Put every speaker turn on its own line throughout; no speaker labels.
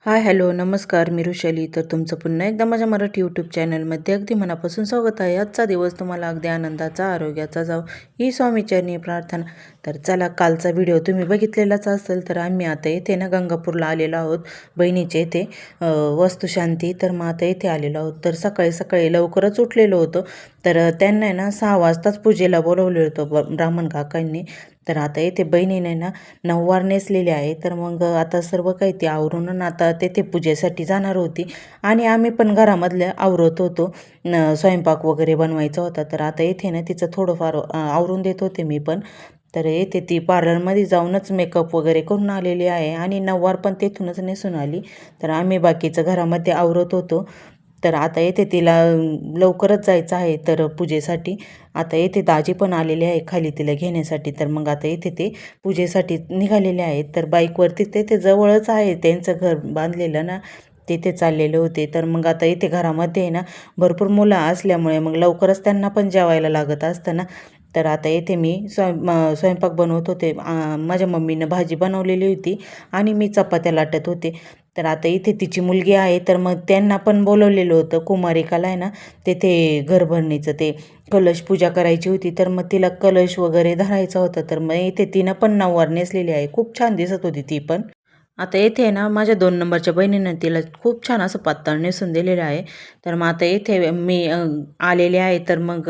Hi hello नमस्कार मी ऋषाली. तर तुमचं पुन्हा एकदा माझ्या मराठी यूट्यूब चॅनलमध्ये अगदी मनापासून स्वागत आहे. आजचा दिवस तुम्हाला अगदी आनंदाचा आरोग्याचा जाव ही स्वामीचरणी प्रार्थना. तर चला, कालचा व्हिडिओ तुम्ही बघितलेलाच असेल. तर आम्ही आता इथे ना गंगापूरला आलेलो आहोत, बहिणीचे इथे वस्तुशांती. तर मग आता इथे आलेलो आहोत. तर सकाळी सकाळी लवकरच उठलेलो होतो. तर त्यांना ना 6 वाजताच पूजेला बोलवलं होतं ब्राह्मण काकांनी. तर आता इथे बहिणीने ना नऊवार नेसलेली आहे. तर मग आता सर्व काही ती आवरून आता तेथे पूजेसाठी जाणार होती आणि आम्ही पण घरामधले आवरत होतो. स्वयंपाक वगैरे बनवायचा होता. तर आता इथे ना तिचं थोडंफार आवरून देत होते मी पण. तर येथे ती पार्लरमध्ये जाऊनच मेकअप वगैरे करून आलेली आहे आणि नऊवार पण तेथूनच नेसून आली. तर आम्ही बाकीचं घरामध्ये आवरत होतो. तर आता येथे तिला लवकरच जायचं आहे तर पूजेसाठी. आता येथे दाजी पण आलेले आहे खाली तिला घेण्यासाठी. तर मग आता इथे ते पूजेसाठी निघालेले आहेत. तर बाईकवरती ते जवळच आहे त्यांचं घर बांधलेलं ना, तिथे चाललेले होते. तर मग आता इथे घरामध्ये आहे ना भरपूर मुलं असल्यामुळे मग लवकरच त्यांना पण जेवायला लागत असतं ना. तर आता येथे मी स्वयंपाक बनवत होते. माझ्या मम्मीनं भाजी बनवलेली होती आणि मी चपात्या लाटत होते. तर आता इथे तिची मुलगी आहे. तर मग त्यांना पण बोलवलेलं होतं कुमारिकाला आहे ना, तेथे घरभरणीचं ते कलश पूजा करायची होती. तर मग तिला कलश वगैरे धरायचा होता. तर मग इथे तिनं पण नऊवार नेसलेली आहे. खूप छान दिसत होती ती पण. आता येथे ना माझ्या 2 नंबरच्या बहिणीनं तिला खूप छान असं पातळ नेसून दिलेलं आहे. तर मग आता इथे मी आलेले आहे. तर मग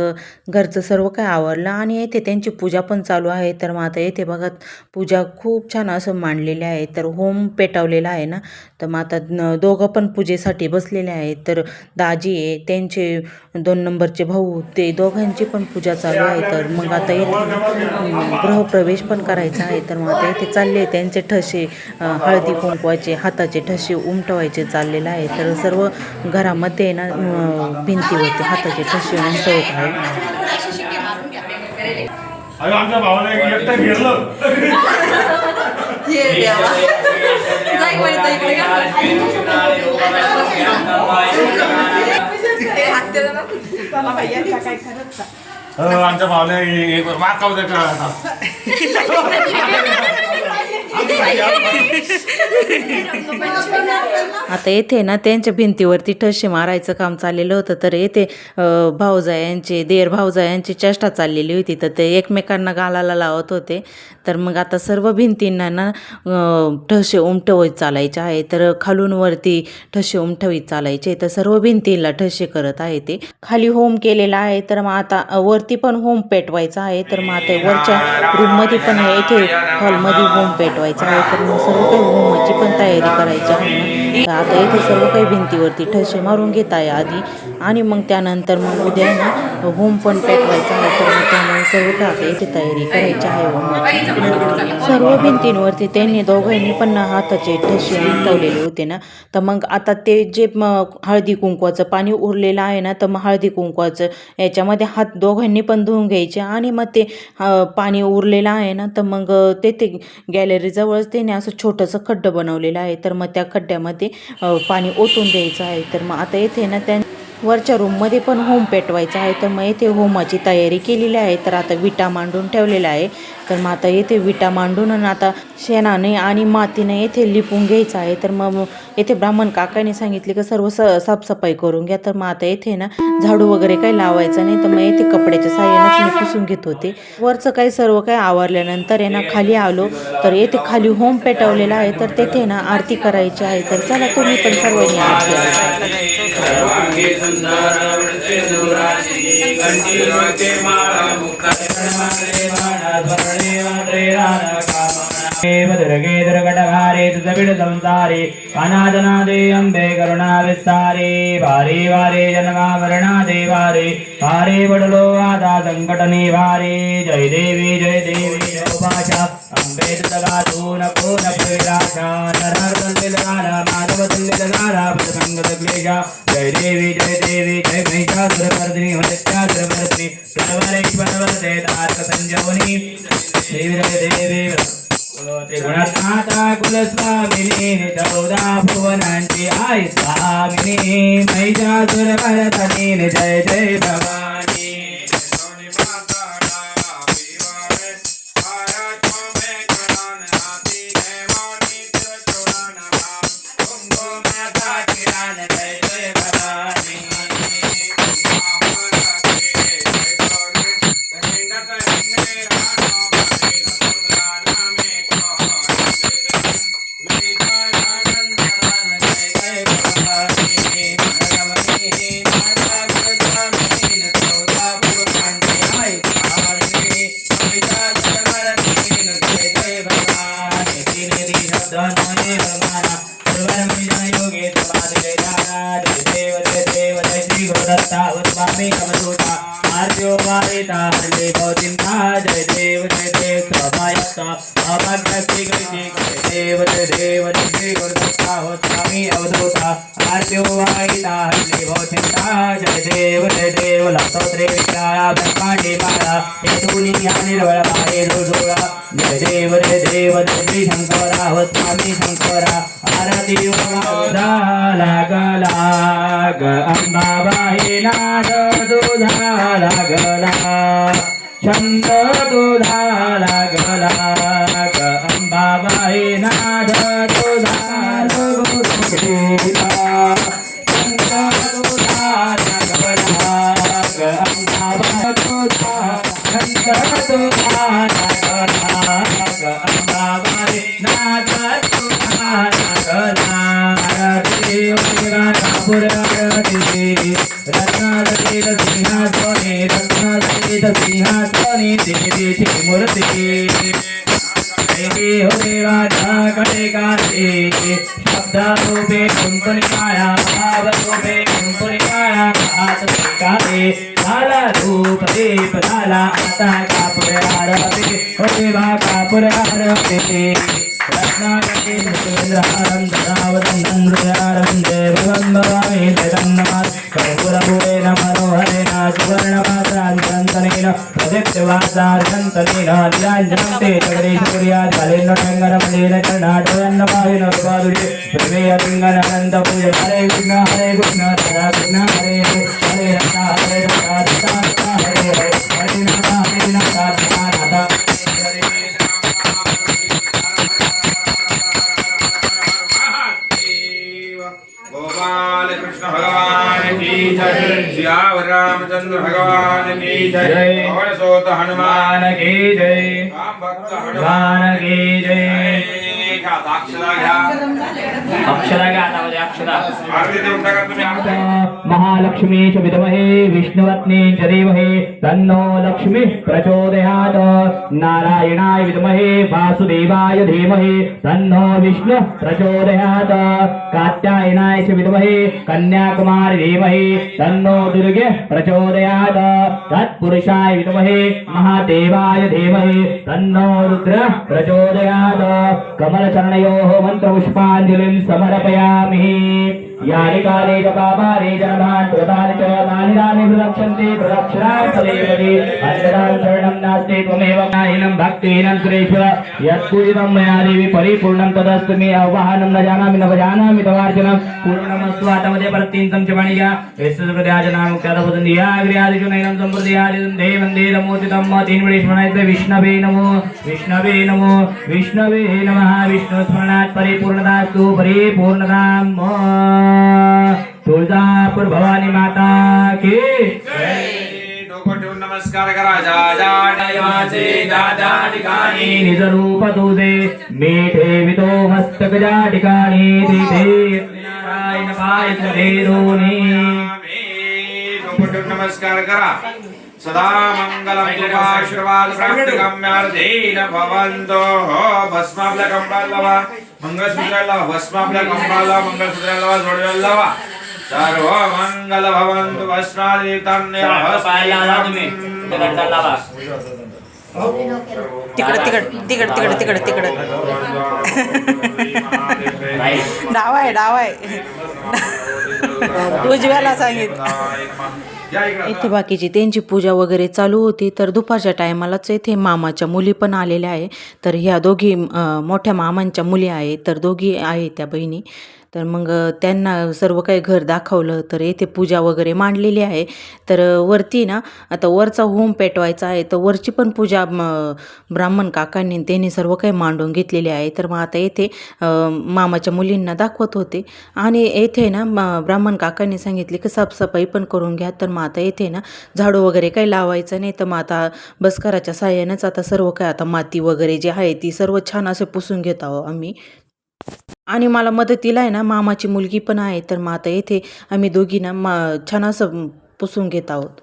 घरचं सर्व काही आवरलं आणि येथे त्यांची पूजा पण चालू आहे. तर मग आता येथे बघा, पूजा खूप छान असं मांडलेले आहे. तर होम पेटवलेला आहे ना. तर मग आता दोघं पण पूजेसाठी बसलेले आहेत. तर दाजी आहे, त्यांचे 2 नंबरचे भाऊ, ते दोघांची पण पूजा चालू आहे. तर मग आता इथे ना गृहप्रवेश पण करायचा आहे. तर मग आता इथे चालले त्यांचे ठसे, हळदी कुंकवाचे हाताचे ठसे उमटवायचे चाललेलं आहे. तर सर्व घरामध्ये ना भिंतीवरती हाताचे ठसे उमटवत आहे.
आमच्या भावाला एकटं घेरलं. आमच्या भावाला माकाव का
आता येथे ना त्यांच्या भिंतीवरती ठसे मारायचं काम चाललेलं होतं. तर येथे भाऊजायांचे देर भाऊजायांची चेष्टा चाललेली होती. तर ते एकमेकांना गालाला लावत होते. तर मग आता सर्व भिंतींना ना ठसे उमटवत चालायचे आहे. तर खालून वरती ठसे उमटवीत चालायचे. तर सर्व भिंतींना ठसे करत आहे. ते खाली होम केलेला आहे. तर मग आता वरती पण होम पेटवायचा आहे. तर मग आता वरच्या रूममध्ये पण येथे हॉलमध्ये होम पेटवायचा आहे. तर मग सर्व काही होमाची पण तयारी करायची आहे ना. तर आता इथे सर्व काही भिंतीवरती ठसे मारून घेत आहे आधी आणि मग त्यानंतर मग उद्या ना होम पण पेटवायचा आहे. तर मग त्यामुळे सर्व काही आता इथे तयारी करायची आहे होमाची. सर्व भिंतींवरती त्यांनी दोघांनी पण हाताचे ठसे उमटवलेले होते ना. तर मग आता ते जे हळदी कुंकवाचं पाणी उरलेलं आहे ना, तर मग हळदी कुंकवाचं याच्यामध्ये हात दोघांनी पण धुवून घ्यायचे आणि मग ते पाणी उरलेलं आहे ना, तर मग ते गॅलरीजवळच त्याने असं छोटंसं खड्डं बनवलेलं आहे. तर मग त्या खड्ड्यामध्ये पाणी ओतून द्यायचं आहे. तर मग आता येथे ना वरच्या रूममध्ये पण होम पेटवायचा आहे. तर मग येथे होमाची तयारी केलेली आहे. तर आता विटा मांडून ठेवलेला आहे. तर मग आता येथे विटा मांडून आणि आता शेणाने आणि मातीने येथे लिपून घ्यायचं आहे. तर मग येथे ब्राह्मण काकाने सांगितले की सर्व साफसफाई करून घ्या. तर मग आता येथे ना झाडू वगैरे काही लावायचं नाही. तर मग येथे कपड्याच्या साह्यानेच मी पुसून घेत होते. वरचं काही सर्व काही आवरल्यानंतर आहे ना खाली आलो. तर येथे खाली होम पेटवलेला आहे. तर तेथे ना आरती करायची आहे. तर चला, तुम्ही पण सर्वांनी आरती
दुर्गे दुर्घटहारे तुझबिड संसारे अनादनादे अंबे करुणा विस्तारे वारे वारे जन्मा मरणा देवारे वारे बडलो आदा संकट निवारे जय देवी जय उपाशा अंबे तुझगातू नको न प्रेराशा नरहर तुल्यगाला माधव तुल्यगाला पदसंगत क्लेशा जय देवी जय महिषासुरमर्दिनी हत्यासुरमर्दिनी सर्वरेश्वरवरदे तारक संजीवनी देवी जय देवी त्रिगुणात्माता कुलस्वामिनी चौदा भुवनांची आई स्वामिनी महिषासुरमर्दिनी जय जय भवानी. गुरुवरमणि जनयोगे समाधि जय दादा जय देव जय देव जय श्री गुरुदत्ता स्वामी कमसूता आर्यो वारिता हरे भवचिंता जय देव स्वामायत्ता अमग्नस्ति गृहीति जय देव जय श्री गुरुदत्ता स्वामी अवधूता आर्यो वारिता हरे भवचिंता जय देव लक्ष्मोत्रे विक्राया ब्रह्मांडे माला हेतुनि निर्वळ पाये दुर्दुरा जय देव जय श्री शंकरा स्वामी शंकरा आरती लाग लाग अंबाबाई नाद दुधा लागला छंद दुधा लागला अंबाबाई नाद दुधा लागला छंद दुधा लागला अंबाबाई दुधा छंद दुधा लागला अंबाबाई नाद दुधा लागला सिंहासने देवी मूर्ति हो देवाचा कटेकाते शब्दरूपे कुंकुनिकाया भावरूपे कुंकुनिकाया आत्मिकाते झाला रूप दीप झाला आता कापुर आरती हो देवा कापुर आरती रत्नाकटे मुकुंद्रहारं धरावतं हृदयारं देववंदनामि जगन्नाथ कर्पूरपूरेण मनोहरेण सुवर्णपात्रान्तनेन प्रदीप्तवासार्चन्तनेन लीलाञ्जनं ते जगदीशपुर्यात् कालेन्द्रटङ्गरमलेन कर्णाटयन्नपायिन रूपादुरे प्रमेयलिङ्गनन्दपूज हरे कृष्ण राधा कृष्ण हरे हरे राधा हरे राधा राधा हरे हरे हरे नाथा हरे नाथा राधा राधा
गोपाल कृष्ण भगवान की जय सियावर रामचंद्र भगवान की जय पवन सोत हनुमान
की जय
राम भक्त
हनुमान की जय अक्षरा घ्या आता मध्ये अक्षरा
आरती देऊन टाका तुम्ही
महालक्ष्मी च विद्महे विष्णुपत्नी च धीमहि तन्नो लक्ष्मी प्रचोदयात् नारायणाय विद्महे वासुदेवाय धीमहि तन्नो विष्णु प्रचोदयात् कात्यायनाय च विद्महे कन्याकुमारी धीमहि तन्नो दुर्गे प्रचोदयात् तत्पुरुषाय विद्महे महादेवाय धीमहि तन्नो रुद्र प्रचोदयात् कमलचरणयोः मन्त्रपुष्पाञ्जलिं समर्पयामि यानि काले जपापारे जनभान् प्रदानि च तानि दानि प्रदक्षन्ते प्रदक्षिणां पदे अन्यदां शरणं नास्ति त्वमेव नाहिनं भक्तिहीनं सुरेश्वर यत्पूजितं मया देवी परिपूर्णं तदस्तु मे आह्वानं न जानामि तवार्चनं पूर्णमस्तु आत्मदे प्रत्यन्तं च वणिया यस्सुकृत्याजनामुक्त्यादपदन्दियाग्र्यादिषु सम्प्रदयादितं देवन्दे नमोदितं तीन्वडेश्वराय विष्णवे नमो विष्णवे नमः विष्णुस्मरणात् परिपूर्णतास्तु परिपूर्णतां तुळजापूर भवानी माता की
डोकं ठेवून नमस्कार करा जा दादा ठिकाणी
निज रूप तुझे मी ठेवितो मस्तक ज्या ठिकाणी तिथे नारायण पाय धरूनी
डोकं ठेवून नमस्कार करा सदा मंगलम शुभाशीर्वाद प्राप्तिकाम्यार्थेन भवन्तो भस्म आपल्या कंपाला लावा मंगळसूत्राला लावा भस्म आपल्या कंपाला लावा मंगळसूत्राला लावा जोडव्याला लावा सर्व मंगल भवन्तु भस्मादितान्य
तिकड डाव आहे उजव्याला सांगितलं इथे बाकीची त्यांची पूजा वगैरे चालू होती. तर दुपारच्या टायमालाच इथे मामाच्या मुली पण आलेल्या आहे. तर ह्या दोघी मोठ्या मामांच्या मुली आहे. तर दोघी आहे त्या बहिणी. तर मग त्यांना सर्व काही घर दाखवलं. तर येथे पूजा वगैरे मांडलेली आहे. तर वरती ना आता वरचा होम पेटवायचा आहे. तर वरची पण पूजा ब्राह्मण काकांनी त्यांनी सर्व काही मांडून घेतलेली आहे. तर मग आता येथे मामाच्या मुलींना दाखवत होते. आणि येथे ना ब्राह्मण काकांनी सांगितले की साफसफाई पण करून घ्या. तर मग आता येथे ना झाडू वगैरे काही लावायचं नाही. तर मग आता बसकाराच्या साह्यानेच आता सर्व काही आता माती वगैरे जी आहे ती सर्व छान असे पुसून घेत आहोत आम्ही. आणि मला मदतीला आहे ना मामाची मुलगी पण आहे. तर मग आता येथे आम्ही दोघी ना छान असं पुसून घेत आहोत.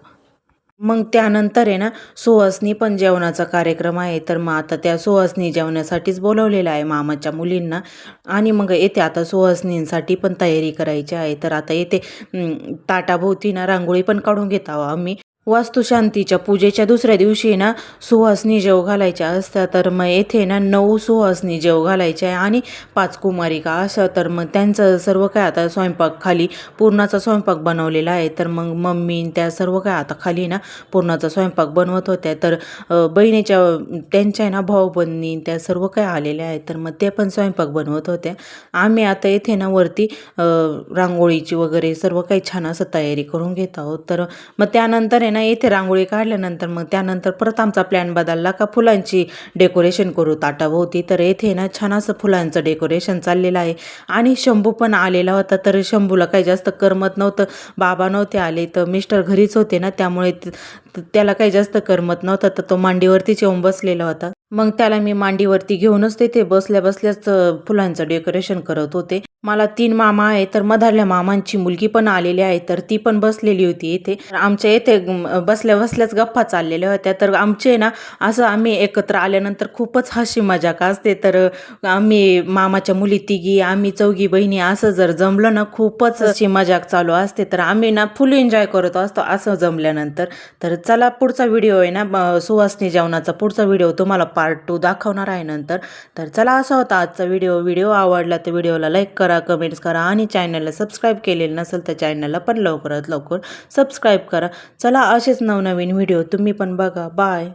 मग त्यानंतर आहे ना सुहासनी पण जेवणाचा कार्यक्रम आहे, तर मग आता त्या सुहासनी जेवण्यासाठीच बोलवलेलं आहे मामाच्या मुलींना. आणि मग येथे आता सुहासनींसाठी पण तयारी करायची आहे. तर आता येथे ताटाभोवती ना रांगोळी पण काढून घेत आहोत आम्ही. वास्तुशांतीच्या पूजेच्या दुसऱ्या दिवशी ना सुहासनी जेव घालायच्या असतात, तर मग येथे ना 9 सुहासनी जेव घालायच्या आहे आणि 5 कुमारिका असं. तर मग त्यांचं सर्व काय आता स्वयंपाक खाली पुरणाचा स्वयंपाक बनवलेला आहे. तर मग मम्मी त्या सर्व काय आता खाली ना पुरणाचा स्वयंपाक बनवत होत्या. तर बहिणीच्या त्यांच्या ना भाऊ बहिणी त्या सर्व काय आलेल्या आहेत, तर मग ते पण स्वयंपाक बनवत होत्या. आम्ही आता येथे ना वरती रांगोळीची वगैरे सर्व काही छान असं तयारी करून घेत आहोत. तर मग त्यानंतर ना इथे रांगोळी काढल्यानंतर मग त्यानंतर परत आमचा प्लॅन बदलला का फुलांची डेकोरेशन करू ताटाभोवती. तर येथे ना छान असं फुलांचं डेकोरेशन चाललेलं आहे. आणि शंभू पण आलेला होता, तर शंभूला काही जास्त करमत नव्हतं. बाबा नव्हते आले, तर मिस्टर घरीच होते ना, त्यामुळे त्याला काही जास्त करमत नव्हतं. तर तो मांडीवरतीच येऊन बसलेला होता. मग त्याला मी मांडीवरती घेऊनच तिथे बसल्या बसल्याच फुलांचं डेकोरेशन करत होते. मला 3 मामा आहे, तर मधारल्या मामांची मुलगी पण आलेली आहे, तर ती पण बसलेली होती इथे. आमच्या इथे बसल्या बसल्याच गप्पा चाललेल्या होत्या. तर आमचे ना असं आम्ही एकत्र आल्यानंतर खूपच हसी मजाक असते. तर आम्ही मामाच्या मुली तिघी, आम्ही 4घी बहिणी असं जर जमलं ना खूपच हसी मजाक चालू असते. तर आम्ही ना फुल एन्जॉय करत असतो असं जमल्यानंतर. तर चला पुढचा व्हिडिओ आहे ना सुहासनी जेवणाचा पुढचा व्हिडिओ तुम्हाला पार्ट 2 दाखवणार आहे नंतर. तर चला असा होता आजचा व्हिडिओ आवडला तर व्हिडिओला लाईक करा, कमेंट्स करा आणि चॅनलला सबस्क्राईब केलेलं नसेल तर चॅनलला पण लवकरात लवकर सबस्क्राईब करा. चला असेच नवनवीन व्हिडिओ तुम्ही पण बघा. बाय.